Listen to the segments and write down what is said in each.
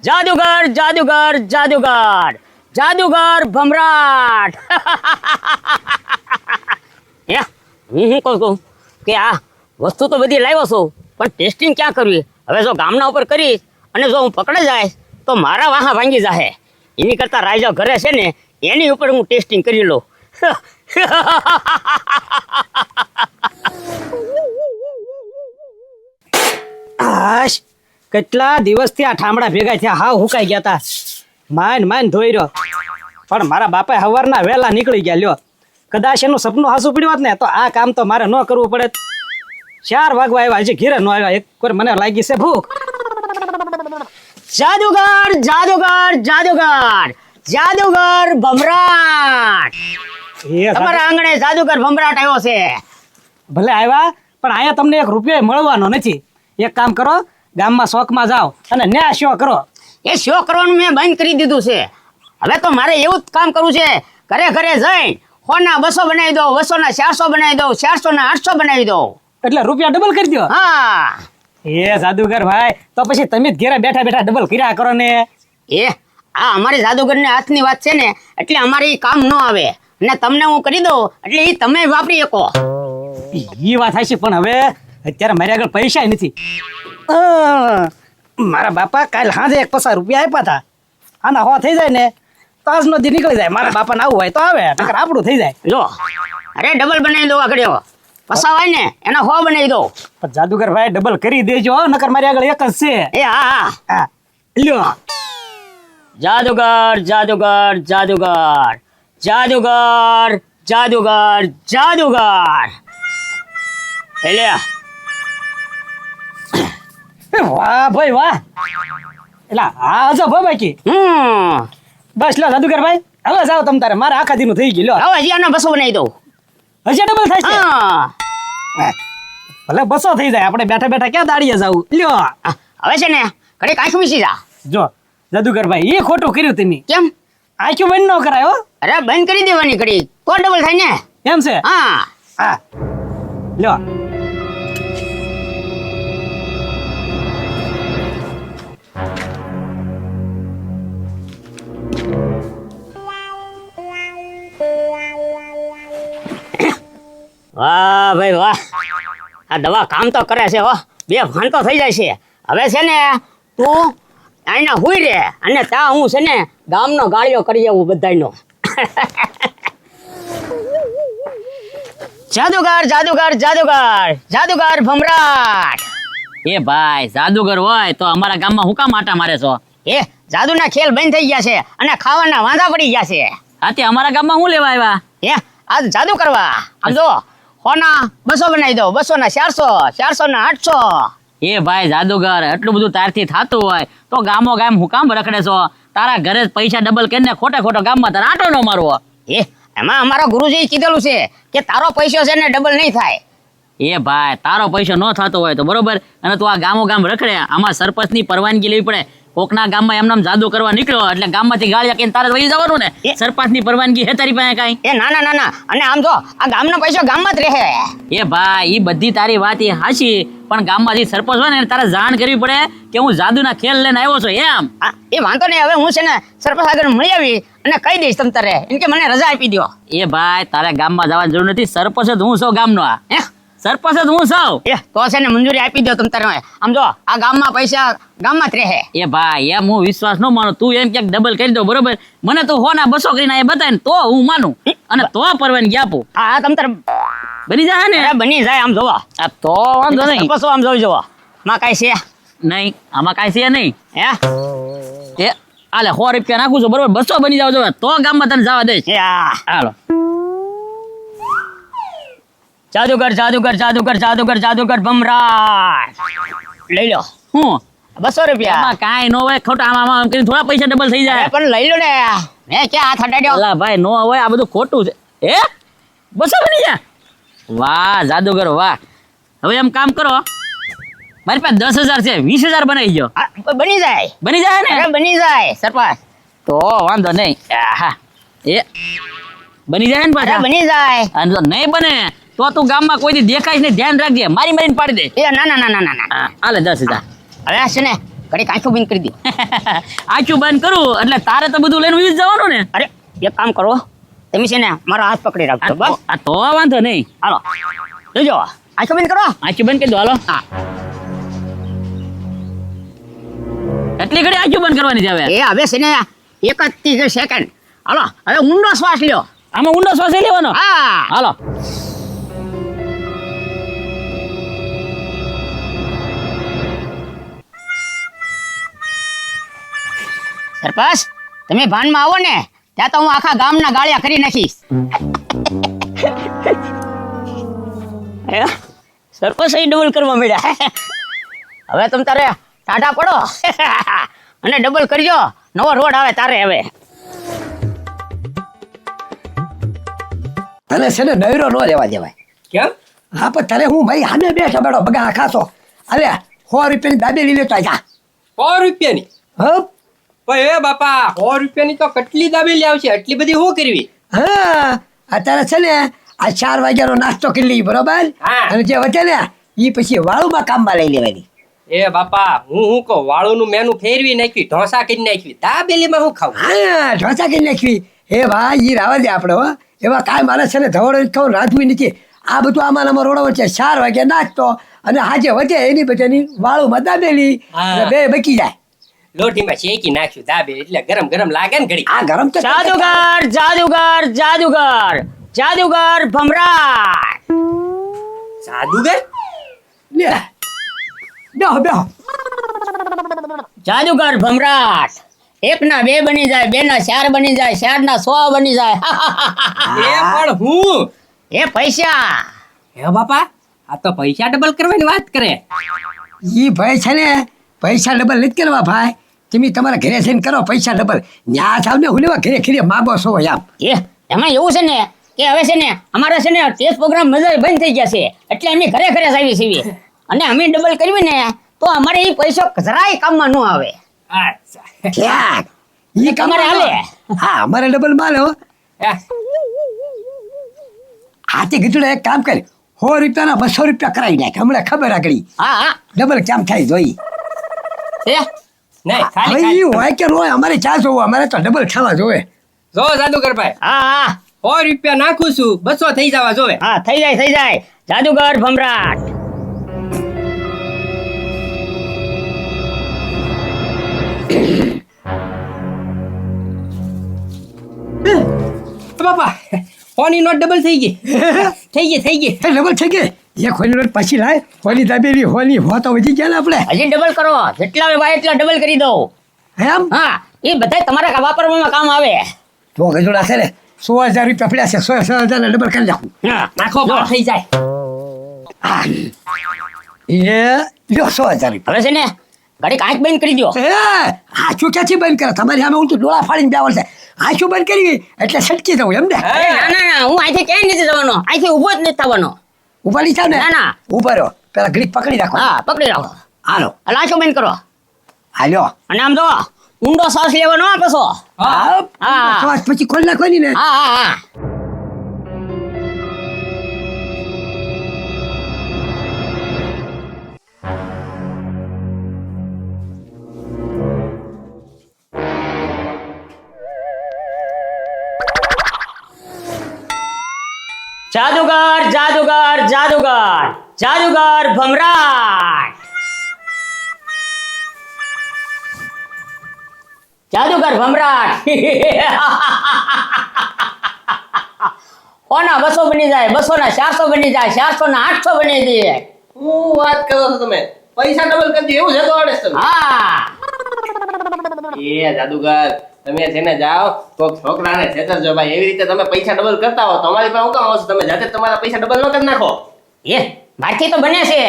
જાદુગર જાદુગર જાદુગર જાદુગર ભમરાટ. હું કહું કે આ વસ્તુ તો બધી લાવ્યો છું, પણ ટેસ્ટિંગ ક્યાં કરવી? હવે જો ગામના ઉપર કરીશ અને જો હું પકડાઈ જાય તો મારા વાહા ભાંગી જાય. એની કરતાં રાજા ઘરે છે ને એની ઉપર હું ટેસ્ટિંગ કરી લઉં. આશ કેટલા દિવસથી આ ઠામડા ભેગા થયા, હાવ હુકાઈ ગયા તા. માન ધોઈ રહ્યો, પણ મારા બાપા હવારના વહેલા નીકળી ગયા. લ્યો, કદાચ એનું સપનું હાસું પડ્યું હોત ને તો આ કામ તો મારે ન કરવું પડે. 4 વાગવા આવ્યા, હજી ઘેરે ન આવ્યા. એક વાર મને લાગી છે ભૂખ. જાદુગર જાદુગર જાદુગર જાદુગર ભમરાટ. તમારા આંગણે જાદુગર ભમરાટ આવ્યો છે. ભલે આવ્યા, પણ અહીંયા તમને 1 રૂપિયો મળવાનો નથી. એક કામ કરો, ગામમાં શોખમાં જાઓ અને ન્યા શો કરો. એ શો કરવાનું મેં બંધ કરી દીધું છે. હવે તો મારે એવું જ કામ કરવું છે, ઘરે ઘરે જઈ 100 ના 200 બનાવી દો, 200 ના 400 બનાવી દો, 400 ના 800 બનાવી દો. એટલે રૂપિયા ડબલ કરી દો. હા, એ જાદુગર ભાઈ, તો પછી તમે જ ઘેરે બેઠા બેઠા ડબલ કર્યા કરો ને. એ આ અમારી જાદુગરને હાથની વાત છે ને, એટલે અમારે ઈ કામ ન આવે. અને તમને હું કરી દઉં એટલે એ તમે વાપરી શકો. એ વાત થાય છે, પણ હવે અત્યારે મારી આગળ પૈસા નથી. મારા બાપા કાલ સાંજે 50 રૂપિયા આપ્યા હતા. આના હવા થઈ જાય ને તો આજનો દી નીકળી જાય. મારા બાપાને આવવું હોય તો આવે, નકર આપણું થઈ જાય. જો અરે ડબલ બનાવી દો. આગળ પસાવાય ને એના 100 બનાવી દો. પણ જાદુગર ભાઈ ડબલ કરી દેજો, નકર મારી આગળ એક જ છે. એ હા હા, લ્યો. જાદુગર જાદુગર જાદુગર જાદુગર જાદુગર જાદુગર. એટલે વાહ ભાઈ વાહ. એટલે હા હજો ભાઈ બાકી. બસ લો જાદુગર ભાઈ, હવે જાઓ તમ તારે. મારે આખા દીનું થઈ ગયું. લ્યો હવે હજી આનો 200 બનાવી દઉં. હજી ડબલ થાય છે. હા, ભલે 200 થઈ જાય, આપણે બેઠા બેઠા ક્યાં દાડીએ જાવું. લ્યો, હવે છે ને ઘડીક આંખ મીસી જા. જો જાદુગર ભાઈ, એ ખોટું કર્યું તમે. કેમ? આંખ્યું બંધ ન કરાય હો. અરે બંધ કરી દેવાની ઘડી, તો ડબલ થાય ને. એમ છે? હા હા, લ્યો. વાહ ભાઈ વાહ, આ દવા કામ તો કરે છે હો. 2 ભાન તો થઈ જાય છે. હવે છે ને તું આઈના હુઈ રે, અને ત્યાં હું છે ને ગામનો ગાળિયો કરી આવું બધાયનો. જાદુગર જાદુગર જાદુગર જાદુગર ભમરાટ. એ ભાઈ, જાદુગર હોય તો અમારા ગામમાં હું કામ આટા મારે છો? એ જાદુના ખેલ બંધ થઈ ગયા છે અને ખાવાના વાંધા પડી ગયા છે. આતે અમારા ગામમાં હું લેવા આવ્યા? એ આજ જાદુ કરવા. આમ જો 100 ના 200 બનાવી દો, 200 ના 400, 400 ના 800. એ ભાઈ જાદુગર, એટલું બધું તારથી થતું હોય તો ગામો ગામ હું કામ રખડે છો? તારા ઘરે જ પૈસા ડબલ કરીને ખોટો ગામમાં તારા આટો ન મારવો. એ એમાં અમારા ગુરુજીએ કીધેલું છે કે તારો પૈસો છે ને ડબલ નહીં થાય. એ ભાઈ, તારો પૈસો ન થતો હોય તો બરોબર, અને તું આ ગામો ગામ રખડે, આમાં સરપંચની પરવાનગી લેવી પડે. કોકના ગામમાં એમનામ જાદુ કરવા નીકળ્યો એટલે ગામમાંથી ગાળિયા કહીને તારે વહી જવાનું ને. સરપંચની પરવાનગી હે તારી પાસે કાંઈ? એ ના ના ના ના, અને આમ જો આ ગામનો પૈસો ગામમાં જ રહે. એ ભાઈ, ઈ બધી તારી વાત એ હાચી, પણ ગામમાં જે સરપંચ હોય ને એને તારે જાણ કરવી પડે કે હું જાદુના ખેલ લઈને આવ્યો છું એમ. એ વાંધો નહીં, હવે હું છે ને સરપંચ આગળ મળી આવી અને કહી દઈશ તમ તારે, એમ કે મને રજા આપી દો. એ ભાઈ, તારે ગામમાં જવાની જરૂર નથી. સરપંચ જ હું છું ગામનો. હે, સરપંચ જ હું છું. એ તો છે ને મંજૂરી આપી દો તમ તારે. આમ જો આ ગામમાં પૈસા ગામમાં જ રહે. એ ભાઈ, એમ હું વિશ્વાસ ન માનું. તું એમ ક્યાંક ડબલ કરી દો બરોબર, મને તું 100 ના 200 કરીને એ બતાય ને તો હું માનું, અને તો પરવાનગી આપું. હા તમ તારે બની જાય ને? અરે બની જાય. આમ જોવા આ તો વાંધો નહીં. સરપંચો આમ જોઈ જોવા માં કાંઈ છે નહીં, આમાં કાંઈ છે નહીં. હે એ આલે 100 રૂપિયા નાખું છું બરોબર, 200 બની જાવ જોવે તો ગામમાં તને જવા દઈશ. હાલો. જાદુગર જાદુગર જાદુગર જાદુગર જાદુગર ભમરાટ. લઈ લો. હું 200 રૂપિયા. આમાં કાંઈ ન હોય, ખોટા આમાં કરીને થોડા પૈસા ડબલ થઈ જાય. પણ લઈ લો ને. મેં ક્યાં હાથ અડાડ્યો? અલા ભાઈ, નો હોય, આ બધું ખોટું છે. 200 બની જાય? વાહ જાદુગર વાહ. હવે એમ કામ કરો, મારી પાસે 10,000 છે, 20,000 બનાવી ગયો. બની જાય. બની જાય ને? અરે બની જાય સરપંચ. તો વાંધો નહીં. એ બની જાય ને પાછા? બની જાય. અને જો નહીં બને તો તું ગામમાં કોઈ દી દેખાઈશ ને ધ્યાન રાખજે, મારી મારીને પાડી દે. એ ના ના ના ના ના ના હા, હાલે 10,000. હવે આ છે ને ઘડીક આંખો બંધ કરી દે. આંખું બંધ કરું એટલે તારે તો બધું લઈને વીસ જવાનું ને. અરે એક કામ કરો, તમે છે ને મારો હાથ પકડી રાખજો બસ. આ તો વાંધો નહીં. હાલો જોજો, આંખો બંધ કરો. આંખું બંધ કરી દો, હાલો. હા એટલી ઘડી આંખું બંધ કરવાની છે હવે. એ હવે છે ને 31 સેકન્ડ. હાલો હવે ઊંડો શ્વાસ લ્યો. આમાં ઊંડો શ્વાસ લઈ લેવાનો. હા હાલો. સરપંચ તમે ભાનમાં આવો ને ત્યાં તો હું આખા ગામના ગાળિયા કરી નાખીશ. સરપંચ અહીં ડબલ કરવા મળ્યા. હવે તમે તારે ટાટા પડો અને ડબલ કરજો, નવો રોડ આવે તારે. હવે તને છે ને નવરો ન રહેવા દેવાય. કેમ? હા પણ તને હું ભાઈ હામે બેઠો બેઠો બગા ખાશો. અરે 100 રૂપિયાની દાબેલી લેતો જા. 100 રૂપિયાની? હા ભાઈ એ બાપા 100 રૂપિયાની તો કેટલી દાબેલી આવશે, એટલી બધી શું કરવી? હા અત્યારે છે ને આ 4 વાગ્યાનો નાસ્તો કરી લઈ, બરોબર? હા. અને જે વધે ને એ પછી વાળુમાં કામમાં લઈ લેવાની. એ બાપા હું કહું, વાળુનું મેનુ ફેરવી નાખ્યું, ઢોસા કરી નાખ્યું, દાબેલીમાં હું ખાવું? હા ઢોસા કરી નાખવી. એ ભાઈ એ રાવા દે આપણે હો. એવા કાંઈ મારે છે ને ધવડો જ ખાવું, રાંધવી નથી. આ બધું આમાં રોડો વચ્ચે 4 વાગ્યા નાસ્તો અને હાજે વધે એની બધાની વાળુમાં દાબેલી. હા. એટલે બે બકી જાય. લોટીમાં શેકી નાખ્યું દાબેલી એટલે ગરમ ગરમ લાગે ને ઘડી. આ ગરમ તો જાદુગર જાદુગર જાદુગર જાદુગર ભમરાટ. જાદુગર? લે બેહો બેહો. જાદુગર ભમરાટ. 1 ના 2 બની જાય, 2 ના 4 બની જાય, 4 ના 100 બની જાય. એ પણ હું એ પૈસા. હે બાપા આ તો પૈસા ડબલ કરવાની વાત કરે. ઈ ભાઈ છે ને પૈસા ડબલ નથી કરવા ભાઈ. તમે તમારા ઘરે જઈને કરો પૈસા ડબલ. ન્યા જાવ ને હું લેવા ઘરે ઘરે માગો છો આમ. એ એમાં એવું છે ને કે હવે છે ને અમારા છે ને ટેસ્ટ પ્રોગ્રામ મજા બંધ થઈ ગયા છે, એટલે અમે ઘરે ઘરે જ આવી છીએ. અને અમે ડબલ કરવી ને તો અમારે એ પૈસો જરાય કામમાં ન આવે. અચ્છા. ક્યાં ઈ તમારે હાલે? હા અમારે ડબલ માલે હો. હાથી કીધું એક કામ કર, 100 રૂપિયાના 200 રૂપિયા કરાવી નાખ. હમણાં ખબર આગળ હા હા ડબલ કેમ થાય જોઈ. છે. નહીં ખાલી હવે ખાલી ઈ હોય કે ન હોય અમારે ચા જોવું, અમારે તો ડબલ થવા જોવે. જો જાદુગર ભાઈ હા હા 100 રૂપિયા નાખું છું, 200 થઈ જવા જોવે. હા થઈ જાય થઈ જાય. જાદુગર ભમરાટ. બાપા ફોની નોટ ડબલ થઈ ગઈ. થઈ ગઈ થઈ ગઈ. એ ડબલ થઈ ગઈ. એક હોની નોટ પાછી લાય. હોની દાબેલી હોની હો તો વધી ગયા ને આપણે. હજી ડબલ કરો, જેટલા આવે એટલા ડબલ કરી દો. એમ હા એ બધા તમારા વાપરવામાં કામ આવે. તો ગજોડા છે ને 100,000 રૂપિયા પડ્યા છે. 100,000 ને ડબલ કરી નાખું. હા નાખો બાપ થઈ જાય. એ લ્યો 100,000 રૂપિયા. હવે છે ને ઘડીક આંખ બંધ કરી દો. એ આંખું ક્યાંથી બંધ કરે? તમારી સામે હું તો ડોળા ફાડીને બેવલ છે. આંખું બંધ કરી ગઈ એટલે સટકી જવું એમ ને. અરે ના ના ના, હું અહીંથી ક્યાંય નથી જવાનો, અહીંથી ઊભો જ નથી થવાનો. ઉપાડી થાવ ને. ના, ના. ઉભા રહો. પેલા ઘડીક પકડી રાખો. હા પકડી રાખો. હાલો હાલ આંખો બંધ કરો હાલ્યો. અને આમ જો ઊંડો શ્વાસ લેવાનો હો પાછો. હા હા. શ્વાસ પછી ખોલી નાખવાની ને. હા હા હા. જાદુગર જાદુગર જાદુગર જાદુગર ભમરાટ. જાદુગર ભમરાટ. ઓના 200 બની જાય, 200 ના 400 બની જાય, 400 ના 800 બની જાય. હું વાત કરો છો તમે? પૈસા ડબલ કરી દે એવું છે તો આડે તમે. હા એ જાદુગર તમે છે ને જાઓ તો છોકરાને છેતરજો ભાઈ. એવી રીતે તમે પૈસા ડબલ કરતા હો તો અમારી પાસે હું કામ આવશે? તમે જાતે તમારા પૈસા ડબલ ન કરી નાખો. એ મારથી તો બને છે,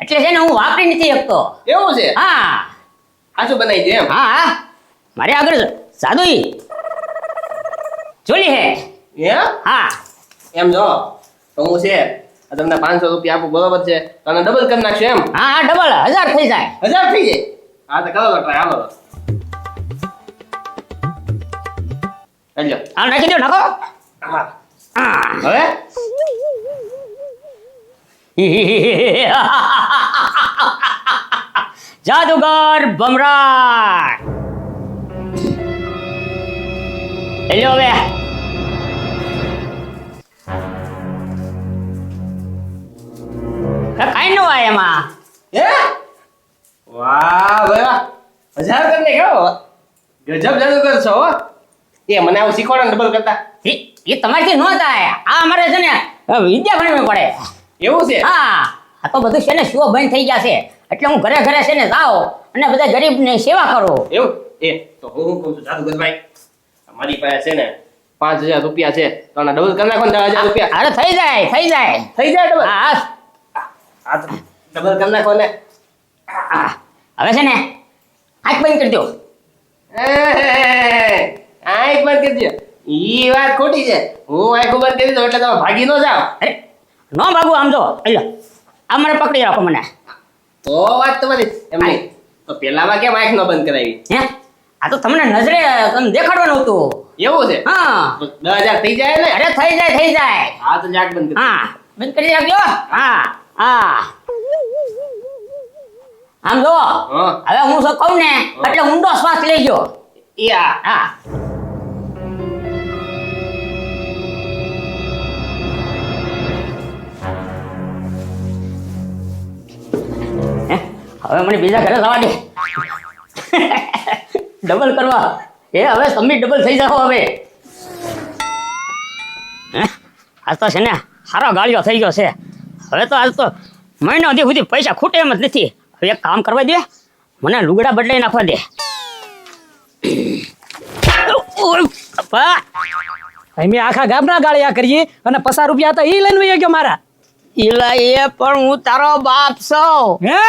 એટલે છે ને હું વાપરી નથી શકતો. એવું છે? હા સાચું બનાવી દે એમ? હા હા મારે આગળ સાદુઈ જોલી હે. હે? હા એમ જો તો હું છે આ તમને 500 રૂપિયા આપું, બરોબર છે? તને ડબલ કરી નાખશું એમ? હા હા ડબલ 1000 થઈ જાય. 1000 થઈ જાય? હા તો કરો તો ટ્રાય હાલો. ચાલો. હા નાખી દો નાખો. હા. હા હવે જાદુગર ભમરાટ હેલો હવે કાઈ ન હોય એમાં હે વાહ ભાઈ વાહ હજાર કરીને કેવો ગજબ જાદુગર છો હો એ મને આવું શીખવાડો ને ડબલ કરતા એ તમારથી ન થાય આ અમારે છે ને વિદ્યા ભણવી પડે એવું છે હા આ તો બધું છે ને શો બંધ થઈ ગયા છે એટલે હું ઘરે ઘરે છે ને જાઓ અને બધા ગરીબની સેવા કરો એવું એ તો હું કહું છું જાદુગર ભાઈ મારી પાસે છે ને 5,000 રૂપિયા છે તો આના ડબલ કરી નાખો ને 10,000 રૂપિયા અરે થઈ જાય થઈ જાય થઈ જાય ડબલ હા હા તો ડબલ કરી નાખો ને હા. હવે છે ને આંખ બંધ કરી દો આંખ બંધ કરી દો ઈ વાત ખોટી છે હું આંખ બંધ કરી દઉં એટલે તમે ભાગી ન જાઓ અરે નો ભાગુ આમ જો એટલે આ મને પકડી રાખો મને તો વાત તમારી એમ નહીં તો પેલામાં કેમ આંખ ન બંધ કરાવી હે આ તો તમને નજરે તમને દેખાડવાનું હતું એવું છે હા તો 10,000 થઈ જાય ને અરે થઈ જાય હા તો જાગ બંધ કરી હા બંધ કરી રાખજો હા હા આમ જો હા. હવે હું શું કહું ને એટલે ઊંડો શ્વાસ લેજો યા હા હે? હવે મને બીજા ઘરે જવા દે ડબલ કરવા એ હવે સબમિટ ડબલ થઈ જાઓ હવે હે? આજ તો છે ને સારો ગાળિયો થઈ ગયો છે હવે તો આજ તો મહિનો સુધી પૈસા ખૂટે એમ જ નથી હવે એક કામ કરવા દે મને લુગડા બદલાઈ નાખવા દે ઓય બાપા અમે આખા ગામના ગાળિયા કરીએ અને 50 રૂપિયા તો ઈ લઈને વહી ગયો મારા ઈલા એ પણ હું તારો બાપ છું હે